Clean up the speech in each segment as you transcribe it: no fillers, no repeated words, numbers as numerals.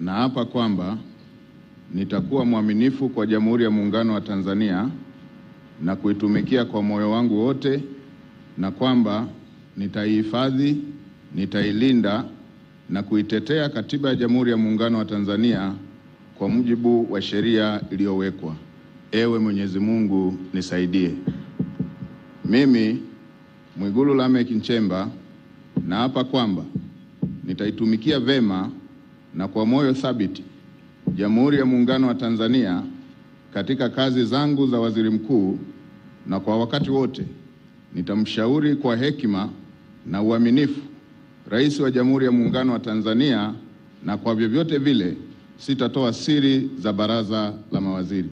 Naapa kwamba nitakuwa mwaminifu kwa Jamhuri ya Muungano wa Tanzania na kuitumikia kwa moyo wangu wote, na kwamba nitaihifadhi, nitailinda na kuitetea Katiba ya Jamhuri ya Muungano wa Tanzania kwa mujibu wa sheria iliyowekwa. Ewe Mwenyezi Mungu nisaidie. Mimi Mwigulu Lameck Nchemba naapa kwamba nitaitumikia vema na kwa moyo thabiti Jamhuri ya Muungano wa Tanzania katika kazi zangu za waziri mkuu, na kwa wakati wote nitamshauri kwa hekima na uaminifu Rais wa Jamhuri ya Muungano wa Tanzania, na kwa vyovyote vile sitatoa siri za baraza la mawaziri.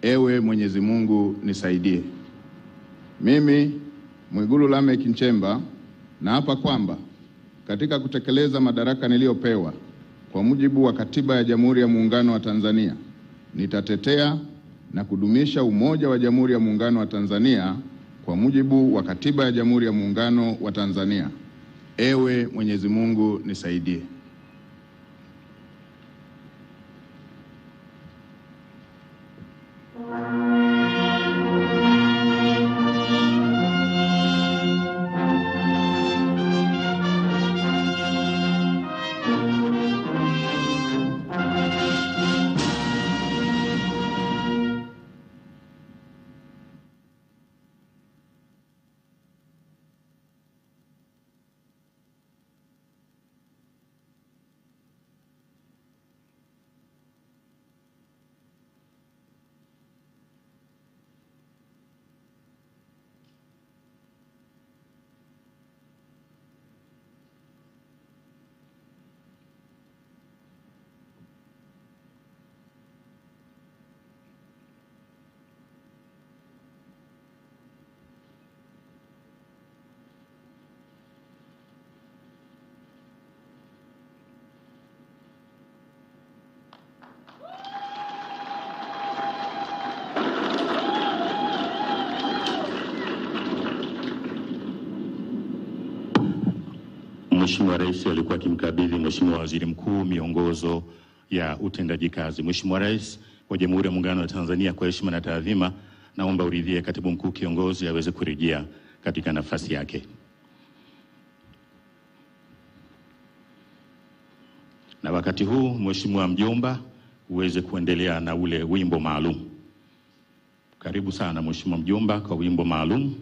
Ewe Mwenyezi Mungu nisaidie. Mimi Mwigulu Lameck Nchemba naapa kwamba katika kutekeleza madaraka niliyopewa kwa mujibu wa Katiba ya Jamhuri ya Muungano wa Tanzania, nitatetea na kudumisha umoja wa Jamhuri ya Muungano wa Tanzania kwa mujibu wa Katiba ya Jamhuri ya Muungano wa Tanzania. Ewe Mwenyezi Mungu nisaidie. Mheshimiwa Rais alikuwa akimkabidhi Mheshimiwa Waziri Mkuu miongozo ya utendaji kazi. Mheshimiwa Rais wa Jamhuri ya Muungano wa Tanzania, kwa heshima na taadhima, naomba uridhie Katibu Mkuu Kiongozi aweze kurejea katika nafasi yake. Na wakati huu Mheshimiwa Mjomba uweze kuendelea na ule wimbo maalum. Karibu sana Mheshimiwa Mjomba kwa wimbo maalum.